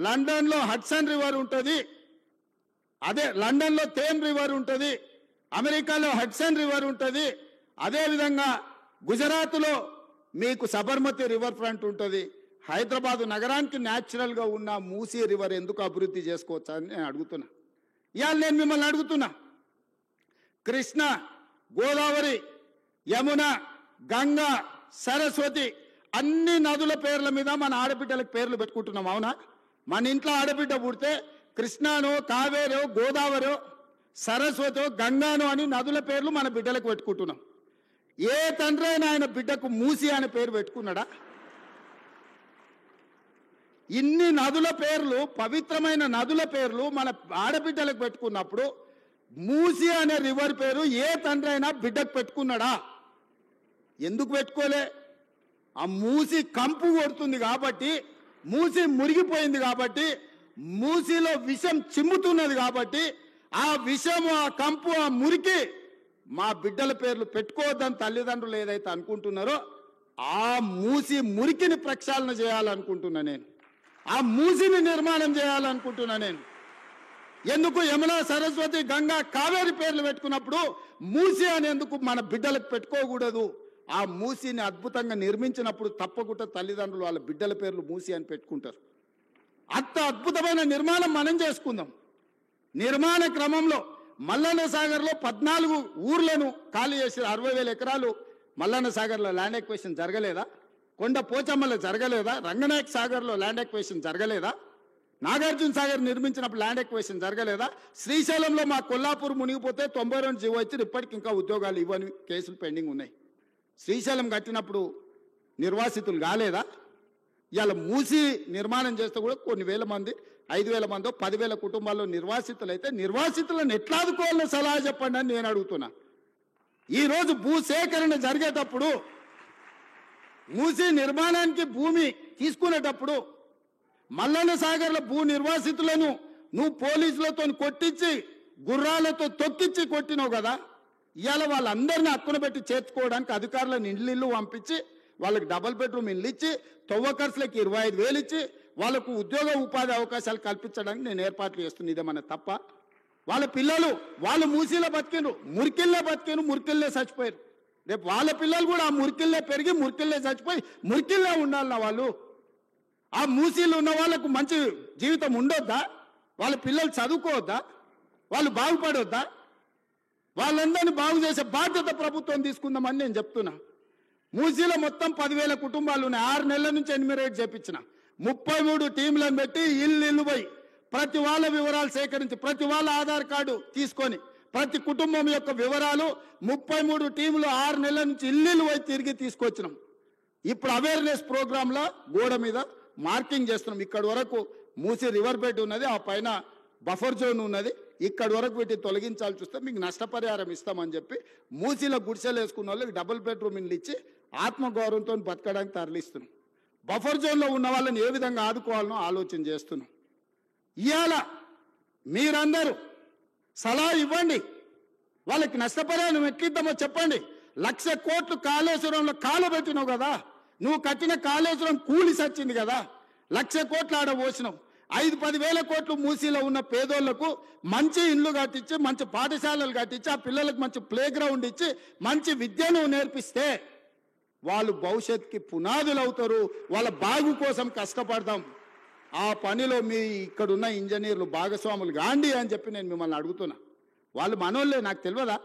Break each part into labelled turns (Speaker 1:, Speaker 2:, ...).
Speaker 1: లండన్లో Hudson river ఉంటుంది, అదే లండన్లో థేమ్ రివర్ ఉంటుంది, అమెరికాలో హడ్సన్ రివర్ ఉంటుంది, అదేవిధంగా గుజరాత్లో మీకు సబర్మతి రివర్ ఫ్రంట్ ఉంటుంది. హైదరాబాద్ నగరానికి న్యాచురల్గా ఉన్న మూసీ రివర్ ఎందుకు అభివృద్ధి చేసుకోవచ్చా అని నేను అడుగుతున్నా. ఇవాళ నేను మిమ్మల్ని అడుగుతున్నా, కృష్ణ, గోదావరి, యమున, గంగా, సరస్వతి అన్ని నదుల పేర్ల మీద మన ఆడబిడ్డలకు పేర్లు పెట్టుకుంటున్నాం, అవునా? మన ఇంట్లో ఆడబిడ్డ పుడితే కృష్ణానో, కావేరో, గోదావరో, సరస్వతో, గంగానో అని నదుల పేర్లు మన బిడ్డలకు పెట్టుకుంటున్నాం. ఏ తండ్రి అయినా ఆయన బిడ్డకు మూసి అనే పేరు పెట్టుకున్నాడా? ఇన్ని నదుల పేర్లు, పవిత్రమైన నదుల పేర్లు మన ఆడబిడ్డలకు పెట్టుకున్నప్పుడు మూసి అనే రివర్ పేరు ఏ తండ్రి అయినా బిడ్డకు పెట్టుకున్నాడా? ఎందుకు పెట్టుకోలే? ఆ మూసి కంపు కొడుతుంది కాబట్టి, మూసి మురిగిపోయింది కాబట్టి, మూసిలో విషం చిమ్ముతున్నది కాబట్టి, ఆ విషము, ఆ కంపు, ఆ మురికి మా బిడ్డల పేర్లు పెట్టుకోవద్దని తల్లిదండ్రులు ఏదైతే అనుకుంటున్నారో ఆ మూసి మురికిని ప్రక్షాళన చేయాలనుకుంటున్నా నేను. ఆ మూసిని నిర్మాణం చేయాలనుకుంటున్నా నేను. ఎందుకు యమున, సరస్వతి, గంగా, కావేరి పేర్లు పెట్టుకున్నప్పుడు మూసి అనేందుకు మన బిడ్డలకు పెట్టుకోకూడదు? ఆ మూసిని అద్భుతంగా నిర్మించినప్పుడు తప్పకుండా తల్లిదండ్రులు వాళ్ళ బిడ్డల పేర్లు మూసి అని పెట్టుకుంటారు. అంత అద్భుతమైన నిర్మాణం మనం చేసుకుందాం. నిర్మాణ క్రమంలో మల్లన్న సాగర్లో 14 ఊర్లను ఖాళీ చేసి 60,000 ఎకరాలు మల్లన్న సాగర్లో ల్యాండ్ ఎక్వేషన్ జరగలేదా? కొండ పోచమ్మలో జరగలేదా? రంగనాయక సాగర్లో ల్యాండ్ ఎక్వేషన్ జరగలేదా? నాగార్జున సాగర్ నిర్మించినప్పుడు ల్యాండ్ ఎక్వేషన్ జరగలేదా? శ్రీశైలంలో మా కొల్లాపూర్ మునిగిపోతే 92 జీవో ఇచ్చి ఇప్పటికి ఇంకా ఉద్యోగాలు ఇవ్వని కేసులు పెండింగ్ ఉన్నాయి. శ్రీశైలం కట్టినప్పుడు నిర్వాసితులు కాలేదా? ఇవాళ మూసి నిర్మాణం చేస్తే కూడా కొన్ని వేల మంది, 5,000 మందో 10,000 కుటుంబాల్లో నిర్వాసితులు అయితే నిర్వాసితులను ఎట్లా ఆదుకోవాలని సలహా చెప్పండి అని నేను అడుగుతున్నా. ఈరోజు భూసేకరణ జరిగేటప్పుడు, మూసి నిర్మాణానికి భూమి తీసుకునేటప్పుడు మల్లన్న సాగర్ల భూ నిర్వాసితులను నువ్వు పోలీసులతో కొట్టించి, గుర్రాలతో తొక్కించి కొట్టినావు కదా. ఇవాళ వాళ్ళందరినీ హక్కున పెట్టి చేర్చుకోవడానికి అధికారులను ఇల్లు పంపించి వాళ్ళకి డబుల్ బెడ్రూమ్ ఇల్లు ఇచ్చి, తవ్వకర్సులకు 25,000 ఇచ్చి వాళ్ళకు ఉద్యోగ ఉపాధి అవకాశాలు కల్పించడానికి నేను ఏర్పాట్లు చేస్తున్నా. ఇదేమన్నా తప్ప? వాళ్ళ పిల్లలు వాళ్ళు మూసీలో బతికిండ్రు, మురికిల్లే బతికిండ్రు, మురికిల్లే చచ్చిపోయారు. రేపు వాళ్ళ పిల్లలు కూడా ఆ మురికిల్లే పెరిగి మురికిల్లే చచ్చిపోయి మురికిల్లే ఉండాలన్న వాళ్ళు. ఆ మూసీలు ఉన్న వాళ్ళకు మంచి జీవితం ఉండొద్దా? వాళ్ళ పిల్లలు చదువుకోవద్దా? వాళ్ళు బాగుపడొద్దా? వాళ్ళందరినీ బాగు చేసే బాధ్యత ప్రభుత్వం తీసుకుందామని నేను చెప్తున్నా. మూసీలో మొత్తం 10,000 కుటుంబాలు ఉన్నాయి. 6 నెలల నుంచి ఎన్యూమరేట్ చేపించిన 33 టీంలను పెట్టి ఇల్లు పోయి ప్రతి వాళ్ళ వివరాలు సేకరించి, ప్రతి వాళ్ళ ఆధార్ కార్డు తీసుకొని, ప్రతి కుటుంబం యొక్క వివరాలు 33 టీంలు 6 నెలల నుంచి ఇల్లు పోయి తిరిగి తీసుకొచ్చినాం. ఇప్పుడు అవేర్నెస్ ప్రోగ్రాంలో గోడ మీద మార్కింగ్ చేస్తున్నాం. ఇక్కడి వరకు మూసీ రివర్ బెడ్ ఉన్నది, ఆ పైన బఫర్ జోన్ ఉన్నది, ఇక్కడి వరకు వీటిని తొలగించాల్సి వస్తే మీకు నష్టపరిహారం ఇస్తామని చెప్పి మూసీలో గుడిసెలు వేసుకున్న వాళ్ళకి డబుల్ బెడ్రూమ్ ఇల్లు ఇచ్చి ఆత్మగౌరవంతో బతకడానికి తరలిస్తున్నాం. బఫర్ జోన్లో ఉన్న వాళ్ళని ఏ విధంగా ఆదుకోవాలనో ఆలోచన చేస్తున్నాం. ఇవాళ మీరందరూ సలహా ఇవ్వండి, వాళ్ళకి నష్టపరిహారం ఎట్లిద్దామో చెప్పండి. 1,00,000 కోట్లు కాళేశ్వరంలో కాలబెట్టినావు కదా, నువ్వు కట్టిన కాళేశ్వరం కూలి సచ్చింది కదా, 1,00,000 కోట్లు ఆడ పోసినావు. 5-10 వేల కోట్లు మూసీలో ఉన్న పేదోళ్లకు మంచి ఇండ్లు కట్టించి, మంచి పాఠశాలలు కట్టించి, ఆ పిల్లలకు మంచి ప్లే గ్రౌండ్ ఇచ్చి, మంచి విద్యను నేర్పిస్తే వాళ్ళు భవిష్యత్తుకి పునాదులు అవుతారు. వాళ్ళ బాగు కోసం కష్టపడదాం. ఆ పనిలో మీ ఇక్కడున్న ఇంజనీర్లు భాగస్వాములు కాండి అని చెప్పి నేను మిమ్మల్ని అడుగుతున్నా. వాళ్ళు మనోళ్ళే, నాకు తెలియదా?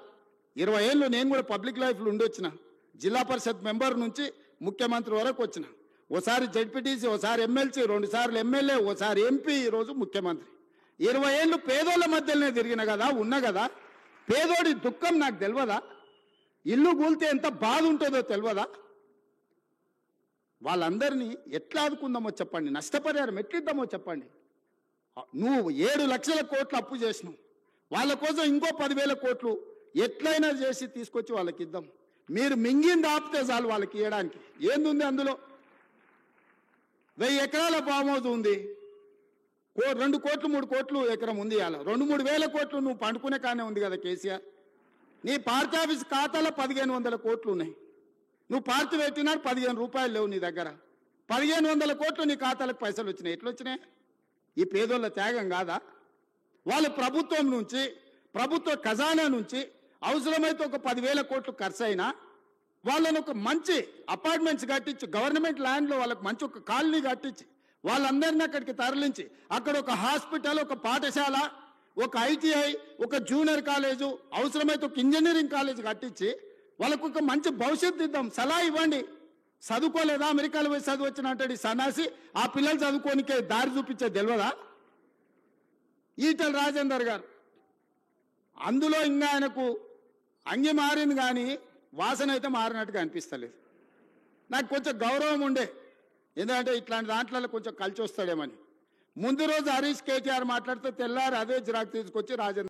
Speaker 1: 20 ఏళ్ళు నేను కూడా పబ్లిక్ లైఫ్లో ఉండొచ్చిన. జిల్లా పరిషత్ మెంబర్ నుంచి ముఖ్యమంత్రి వరకు వచ్చిన. ఓసారి జడ్పీటీసీ, ఓసారి ఎమ్మెల్సీ, 2 సార్లు ఎమ్మెల్యే, ఓసారి ఎంపీ, ఈరోజు ముఖ్యమంత్రి. 20 ఏళ్ళు పేదోళ్ళ మధ్యలోనే తిరిగిన కదా, ఉన్నా కదా. పేదోడి దుఃఖం నాకు తెలియదా? ఇల్లు కూలితే ఎంత బాధ ఉంటుందో తెలియదా? వాళ్ళందరినీ ఎట్లా ఆదుకుందామో చెప్పండి, నష్టపరిహారం ఎట్లిద్దామో చెప్పండి. నువ్వు 7 లక్షల కోట్లు అప్పు చేసినావు, వాళ్ళ కోసం ఇంకో 10,000 కోట్లు ఎట్లయినా చేసి తీసుకొచ్చి వాళ్ళకి ఇద్దాం. మీరు మింగింది ఆపితే చాలు వాళ్ళకి ఇవ్వడానికి. ఏందుంది అందులో? 1000 ఎకరాల ఫామ్ హౌస్ ఉంది, 2 కోట్లు 3 కోట్లు ఎకరం ఉంది. అలా 2-3 వేల కోట్లు నువ్వు పండుకునే కానే ఉంది కదా కేసీఆర్. నీ పార్టీ ఆఫీస్ ఖాతాలో 1,500 కోట్లు ఉన్నాయి. నువ్వు పార్టీ పెట్టినాడు 15 రూపాయలు లేవు నీ దగ్గర. 1,500 కోట్లు నీ ఖాతాలకు పైసలు వచ్చినాయి. ఎట్లా వచ్చినాయి? ఈ పేదోళ్ళ త్యాగం కాదా? వాళ్ళు ప్రభుత్వం నుంచి, ప్రభుత్వ ఖజానా నుంచి అవసరమైతే ఒక 10,000 కోట్లు ఖర్చు అయినా వాళ్ళని ఒక మంచి అపార్ట్మెంట్స్ కట్టించి, గవర్నమెంట్ ల్యాండ్లో వాళ్ళకి మంచి ఒక కాలనీ కట్టించి, వాళ్ళందరినీ అక్కడికి తరలించి, అక్కడ ఒక హాస్పిటల్, ఒక పాఠశాల, ఒక ఐటీఐ, ఒక జూనియర్ కాలేజు, అవసరమైతే ఒక ఇంజనీరింగ్ కాలేజ్ కట్టించి వాళ్ళకు ఒక మంచి భవిష్యత్తు ఇద్దాం. సలహా ఇవ్వండి. చదువుకోలేదా? అమెరికాలో పోయి చదువు వచ్చిన అంటాడు ఈ సన్నాసి. ఆ పిల్లలు చదువుకోనికే దారి చూపించేది తెలియదా? ఈటల రాజేందర్ గారు అందులో ఇంకా ఆయనకు అంగి మారింది కానీ వాసన అయితే మారినట్టుగా అనిపిస్తలేదు. నాకు కొంచెం గౌరవం ఉండే, ఎందుకంటే ఇట్లాంటి దాంట్లో కొంచెం కలిసి వస్తాడేమని. ముందు రోజు హరీష్ కేటీఆర్ మాట్లాడితే తెల్లారి అదే జిరాక్ తీసుకొచ్చి రాజేందర్